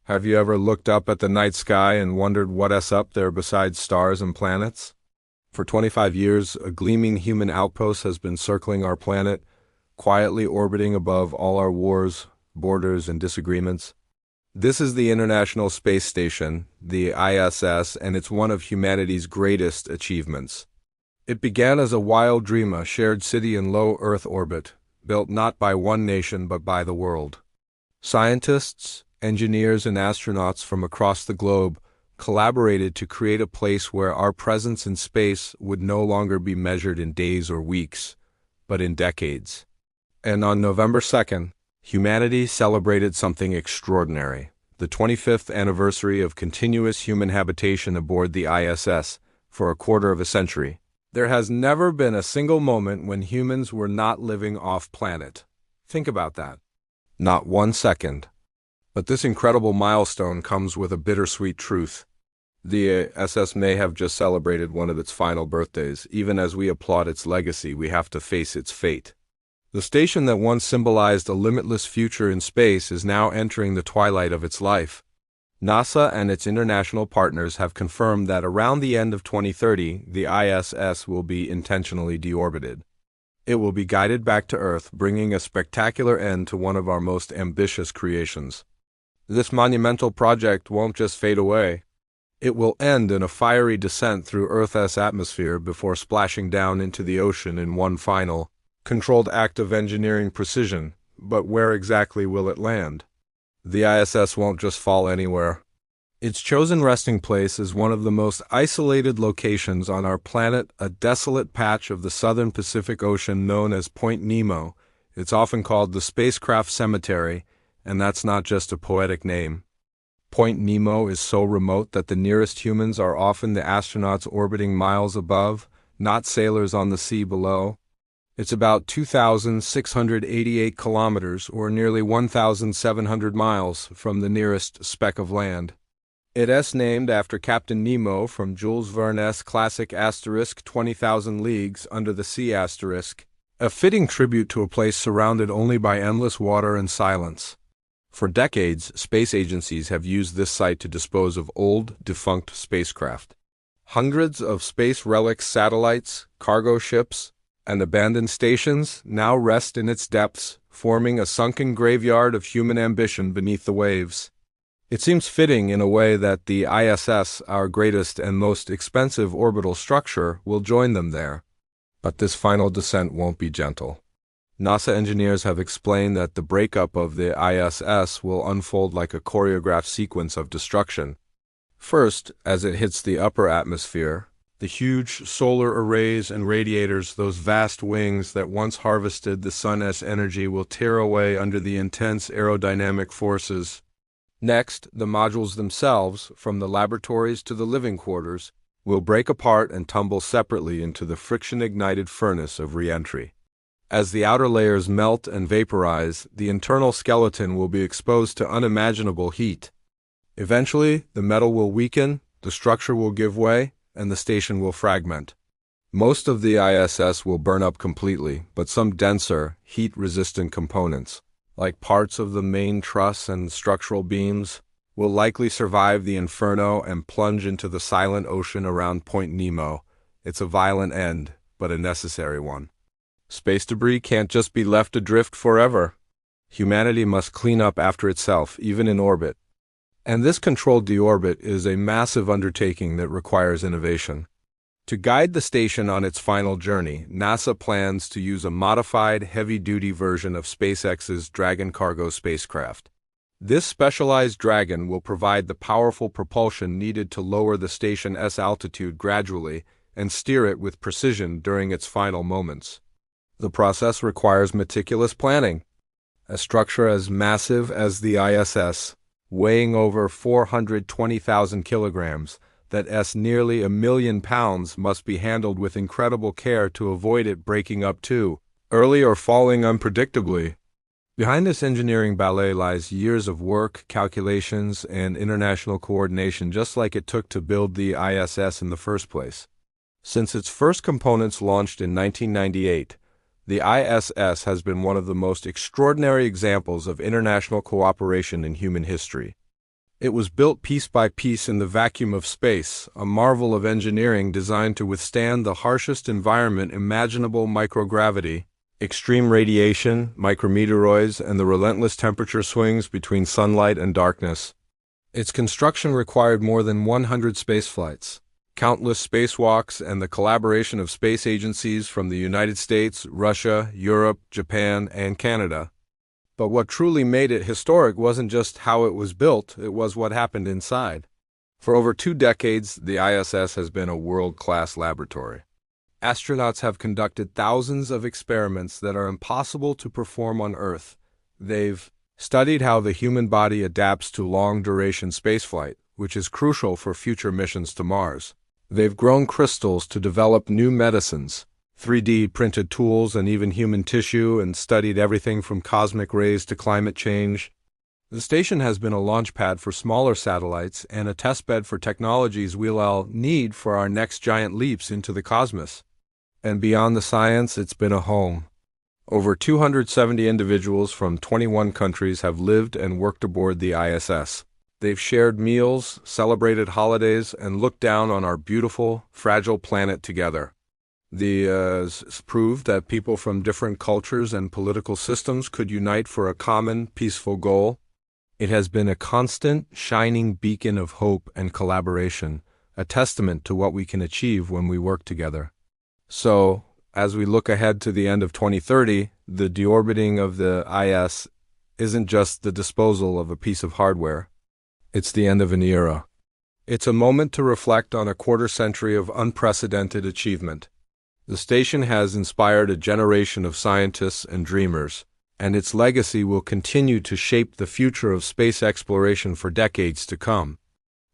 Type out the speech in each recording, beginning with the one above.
Have you ever looked up at the night sky and wondered what's up there besides stars and planets? For 25 years, a gleaming human outpost has been circling our planet, quietly orbiting above all our wars, borders, and disagreements. This is the International Space Station, the ISS, and it's one of humanity's greatest achievements. It began as a wild dream, a shared city in low Earth orbit, built not by one nation but by the world. Scientists, engineers, and astronauts from across the globe collaborated to create a place where our presence in space would no longer be measured in days or weeks, but in decades. And on November 2nd, humanity celebrated something extraordinary, the 25th anniversary of continuous human habitation aboard the ISS for a quarter of a century. There has never been a single moment when humans were not living off-planet. Think about that. Not 1 second. But this incredible milestone comes with a bittersweet truth. The ISS may have just celebrated one of its final birthdays. Even as we applaud its legacy, we have to face its fate. The station that once symbolized a limitless future in space is now entering the twilight of its life. NASA and its international partners have confirmed that around the end of 2030, the ISS will be intentionally deorbited. It will be guided back to Earth, bringing a spectacular end to one of our most ambitious creations. This monumental project won't just fade away. It will end in a fiery descent through Earth's atmosphere before splashing down into the ocean in one final, controlled act of engineering precision. But where exactly will it land? The ISS won't just fall anywhere. Its chosen resting place is one of the most isolated locations on our planet, a desolate patch of the southern Pacific Ocean known as Point Nemo. It's often called the Spacecraft Cemetery, and that's not just a poetic name. Point Nemo is so remote that the nearest humans are often the astronauts orbiting miles above, not sailors on the sea below. It's about 2,688 kilometers, or nearly 1,700 miles, from the nearest speck of land. It's named after Captain Nemo from Jules Verne's classic asterisk 20,000 Leagues Under the Sea asterisk, a fitting tribute to a place surrounded only by endless water and silence. For decades, space agencies have used this site to dispose of old, defunct spacecraft. Hundreds of space relics, satellites, cargo ships, and abandoned stations now rest in its depths, forming a sunken graveyard of human ambition beneath the waves. It seems fitting in a way that the ISS, our greatest and most expensive orbital structure, will join them there. But this final descent won't be gentle. NASA engineers have explained that the breakup of the ISS will unfold like a choreographed sequence of destruction. First, as it hits the upper atmosphere, the huge solar arrays and radiators, those vast wings that once harvested the sun's energy, will tear away under the intense aerodynamic forces. Next, the modules themselves, from the laboratories to the living quarters, will break apart and tumble separately into the friction-ignited furnace of re-entry. As the outer layers melt and vaporize, the internal skeleton will be exposed to unimaginable heat. Eventually, the metal will weaken, the structure will give way, and the station will fragment. Most of the ISS will burn up completely, but some denser, heat-resistant components, like parts of the main truss and structural beams, will likely survive the inferno and plunge into the silent ocean around Point Nemo. It's a violent end, but a necessary one. Space debris can't just be left adrift forever. Humanity must clean up after itself, even in orbit. And this controlled deorbit is a massive undertaking that requires innovation. To guide the station on its final journey, NASA plans to use a modified, heavy-duty version of SpaceX's Dragon cargo spacecraft. This specialized Dragon will provide the powerful propulsion needed to lower the station's altitude gradually and steer it with precision during its final moments. The process requires meticulous planning. A structure as massive as the ISS, weighing over 420,000 kilograms, that's nearly 1,000,000 pounds, must be handled with incredible care to avoid it breaking up too early or falling unpredictably. Behind this engineering ballet lies years of work, calculations, and international coordination, just like it took to build the ISS in the first place. Since its first components launched in 1998, the ISS has been one of the most extraordinary examples of international cooperation in human history. It was built piece by piece in the vacuum of space, a marvel of engineering designed to withstand the harshest environment imaginable: microgravity, extreme radiation, micrometeoroids, and the relentless temperature swings between sunlight and darkness. Its construction required more than 100 spaceflights, countless spacewalks, and the collaboration of space agencies from the United States, Russia, Europe, Japan, and Canada. But what truly made it historic wasn't just how it was built, it was what happened inside. For over 2 decades, the ISS has been a world-class laboratory. Astronauts have conducted thousands of experiments that are impossible to perform on Earth. They've studied how the human body adapts to long-duration spaceflight, which is crucial for future missions to Mars. They've grown crystals to develop new medicines, 3D printed tools, and even human tissue, and studied everything from cosmic rays to climate change. The station has been a launch pad for smaller satellites and a testbed for technologies we'll all need for our next giant leaps into the cosmos. And beyond the science, it's been a home. Over 270 individuals from 21 countries have lived and worked aboard the ISS. They've shared meals, celebrated holidays, and looked down on our beautiful, fragile planet together. The proved that people from different cultures and political systems could unite for a common, peaceful goal. It has been a constant, shining beacon of hope and collaboration, a testament to what we can achieve when we work together. So, as we look ahead to the end of 2030, the deorbiting of the IS isn't just the disposal of a piece of hardware. It's the end of an era. It's a moment to reflect on a quarter-century of unprecedented achievement. The station has inspired a generation of scientists and dreamers, and its legacy will continue to shape the future of space exploration for decades to come.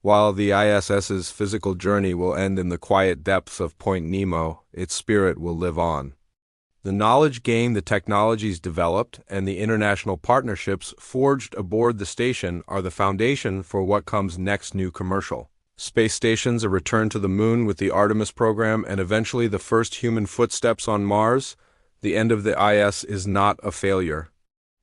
While the ISS's physical journey will end in the quiet depths of Point Nemo, its spirit will live on. The knowledge gained, the technologies developed, and the international partnerships forged aboard the station are the foundation for what comes next: new commercial space stations, a return to the moon with the Artemis program, and eventually the first human footsteps on Mars. The end of the IS is not a failure.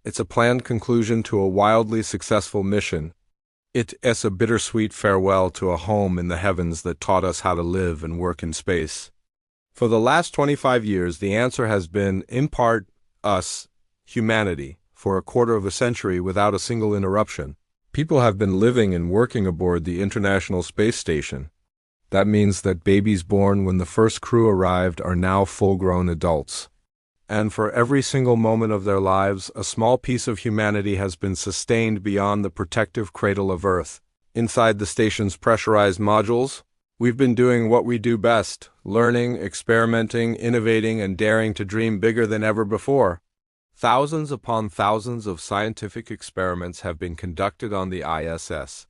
It's a planned conclusion to a wildly successful mission. It is a bittersweet farewell to a home in the heavens that taught us how to live and work in space. For the last 25 years, the answer has been, in part, us, humanity, for a quarter of a century without a single interruption. People have been living and working aboard the International Space Station. That means that babies born when the first crew arrived are now full-grown adults. And for every single moment of their lives, a small piece of humanity has been sustained beyond the protective cradle of Earth. Inside the station's pressurized modules, we've been doing what we do best: learning, experimenting, innovating, and daring to dream bigger than ever before. Thousands upon thousands of scientific experiments have been conducted on the ISS,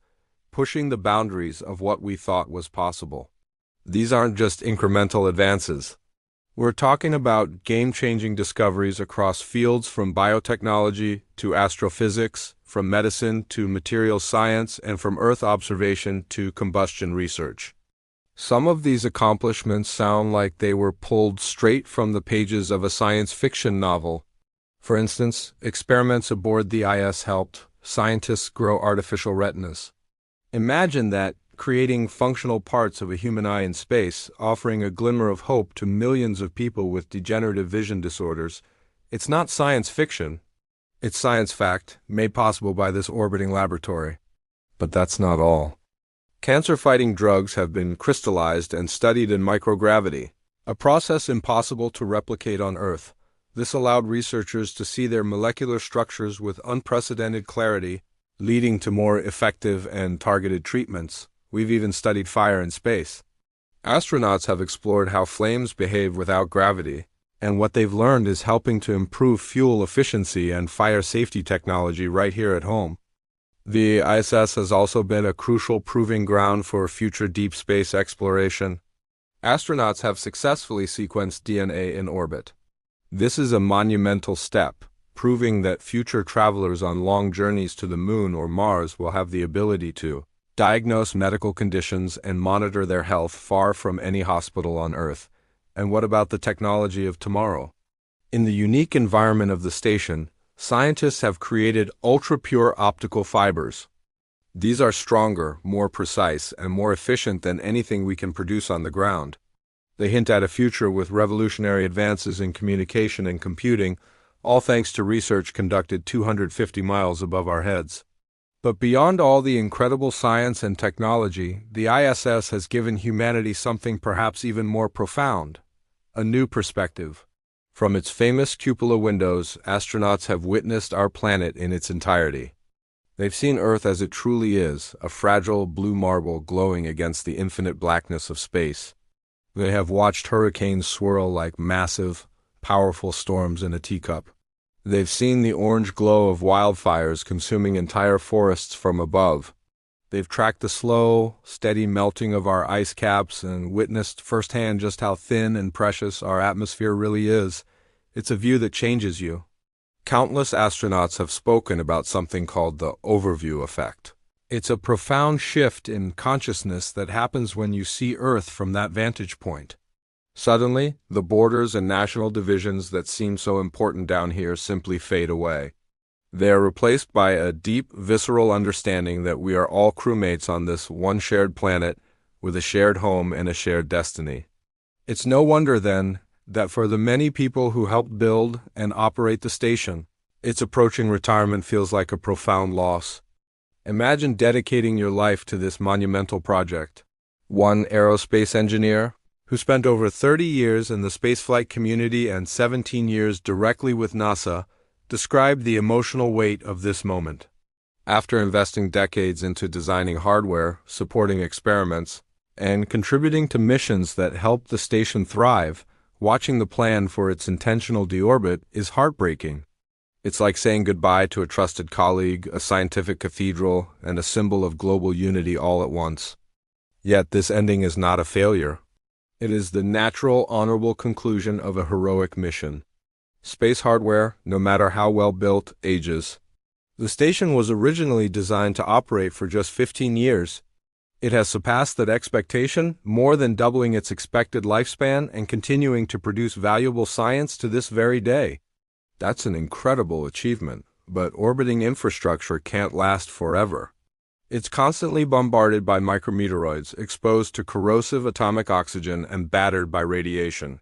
pushing the boundaries of what we thought was possible. These aren't just incremental advances. We're talking about game-changing discoveries across fields from biotechnology to astrophysics, from medicine to materials science, and from Earth observation to combustion research. Some of these accomplishments sound like they were pulled straight from the pages of a science fiction novel. For instance, experiments aboard the IS helped scientists grow artificial retinas. Imagine that, creating functional parts of a human eye in space, offering a glimmer of hope to millions of people with degenerative vision disorders. It's not science fiction. It's science fact, made possible by this orbiting laboratory. But that's not all. Cancer-fighting drugs have been crystallized and studied in microgravity, a process impossible to replicate on Earth. This allowed researchers to see their molecular structures with unprecedented clarity, leading to more effective and targeted treatments. We've even studied fire in space. Astronauts have explored how flames behave without gravity, and what they've learned is helping to improve fuel efficiency and fire safety technology right here at home. The ISS has also been a crucial proving ground for future deep space exploration. Astronauts have successfully sequenced DNA in orbit. This is a monumental step, proving that future travelers on long journeys to the moon or Mars will have the ability to diagnose medical conditions and monitor their health far from any hospital on Earth. And what about the technology of tomorrow? In the unique environment of the station, scientists have created ultra-pure optical fibers. These are stronger, more precise, and more efficient than anything we can produce on the ground. They hint at a future with revolutionary advances in communication and computing, all thanks to research conducted 250 miles above our heads. But beyond all the incredible science and technology, the ISS has given humanity something perhaps even more profound: a new perspective. From its famous cupola windows, astronauts have witnessed our planet in its entirety. They've seen Earth as it truly is, a fragile blue marble glowing against the infinite blackness of space. They have watched hurricanes swirl like massive, powerful storms in a teacup. They've seen the orange glow of wildfires consuming entire forests from above. They've tracked the slow, steady melting of our ice caps and witnessed firsthand just how thin and precious our atmosphere really is. It's a view that changes you. Countless astronauts have spoken about something called the overview effect. It's a profound shift in consciousness that happens when you see Earth from that vantage point. Suddenly, the borders and national divisions that seem so important down here simply fade away. They are replaced by a deep, visceral understanding that we are all crewmates on this one shared planet with a shared home and a shared destiny. It's no wonder, then, that for the many people who helped build and operate the station, its approaching retirement feels like a profound loss. Imagine dedicating your life to this monumental project. One aerospace engineer, who spent over 30 years in the spaceflight community and 17 years directly with NASA, described the emotional weight of this moment. After investing decades into designing hardware, supporting experiments, and contributing to missions that helped the station thrive, watching the plan for its intentional deorbit is heartbreaking. It's like saying goodbye to a trusted colleague, a scientific cathedral, and a symbol of global unity all at once. Yet this ending is not a failure. It is the natural, honorable conclusion of a heroic mission. Space hardware, no matter how well built, ages. The station was originally designed to operate for just 15 years. It has surpassed that expectation, more than doubling its expected lifespan and continuing to produce valuable science to this very day. That's an incredible achievement, but orbiting infrastructure can't last forever. It's constantly bombarded by micrometeoroids, exposed to corrosive atomic oxygen, and battered by radiation.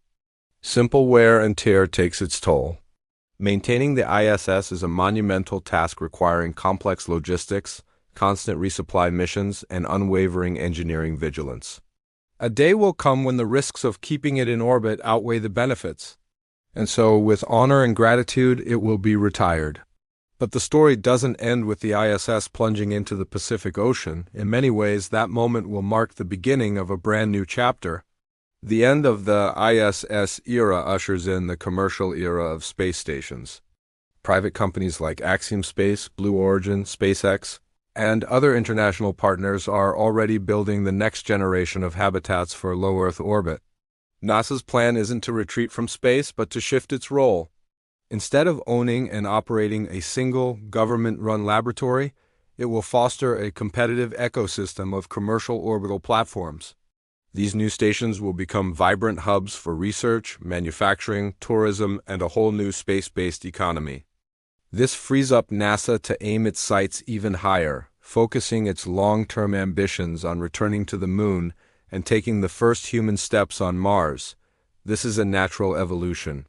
Simple wear and tear takes its toll. Maintaining the ISS is a monumental task requiring complex logistics, constant resupply missions, and unwavering engineering vigilance. A day will come when the risks of keeping it in orbit outweigh the benefits. And so, with honor and gratitude, it will be retired. But the story doesn't end with the ISS plunging into the Pacific Ocean. In many ways, that moment will mark the beginning of a brand new chapter. The end of the ISS era ushers in the commercial era of space stations. Private companies like Axiom Space, Blue Origin, SpaceX, and other international partners are already building the next generation of habitats for low Earth orbit. NASA's plan isn't to retreat from space, but to shift its role. Instead of owning and operating a single government-run laboratory, it will foster a competitive ecosystem of commercial orbital platforms. These new stations will become vibrant hubs for research, manufacturing, tourism, and a whole new space-based economy. This frees up NASA to aim its sights even higher, focusing its long-term ambitions on returning to the Moon and taking the first human steps on Mars. This is a natural evolution.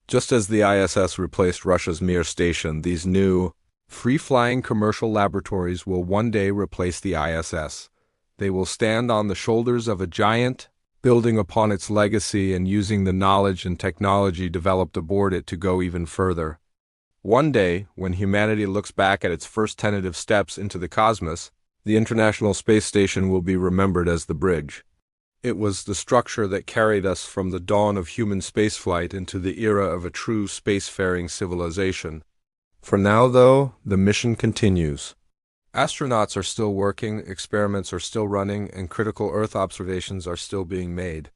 Just as the ISS replaced Russia's Mir station, these new, free-flying commercial laboratories will one day replace the ISS. They will stand on the shoulders of a giant, building upon its legacy and using the knowledge and technology developed aboard it to go even further. One day, when humanity looks back at its first tentative steps into the cosmos, the International Space Station will be remembered as the bridge. It was the structure that carried us from the dawn of human spaceflight into the era of a true spacefaring civilization. For now, though, the mission continues. Astronauts are still working, experiments are still running, and critical Earth observations are still being made.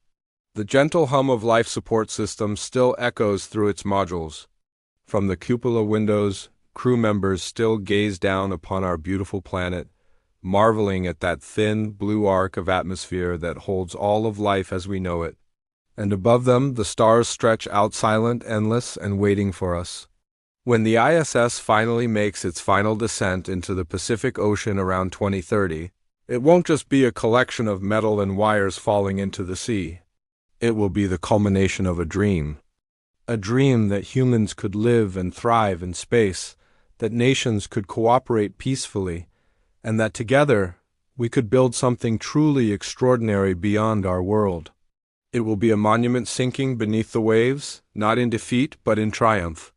The gentle hum of life support systems still echoes through its modules. From the cupola windows, crew members still gaze down upon our beautiful planet, marveling at that thin, blue arc of atmosphere that holds all of life as we know it. And above them, the stars stretch out silent, endless, and waiting for us. When the ISS finally makes its final descent into the Pacific Ocean around 2030, it won't just be a collection of metal and wires falling into the sea. It will be the culmination of a dream. A dream that humans could live and thrive in space, that nations could cooperate peacefully, and that together we could build something truly extraordinary beyond our world. It will be a monument sinking beneath the waves, not in defeat but in triumph.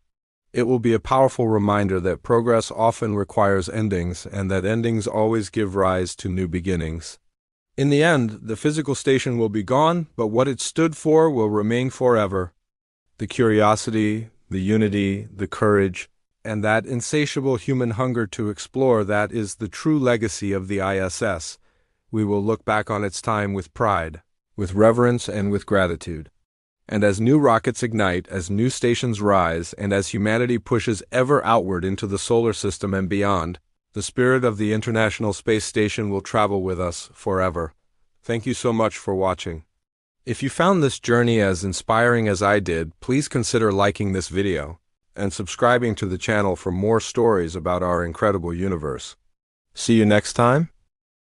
It will be a powerful reminder that progress often requires endings, and that endings always give rise to new beginnings. In the end, the physical station will be gone, but what it stood for will remain forever. The curiosity, the unity, the courage, and that insatiable human hunger to explore, that is the true legacy of the ISS. We will look back on its time with pride, with reverence, and with gratitude. And as new rockets ignite, as new stations rise, and as humanity pushes ever outward into the solar system and beyond, the spirit of the International Space Station will travel with us forever. Thank you so much for watching. If you found this journey as inspiring as I did, please consider liking this video and subscribing to the channel for more stories about our incredible universe. See you next time.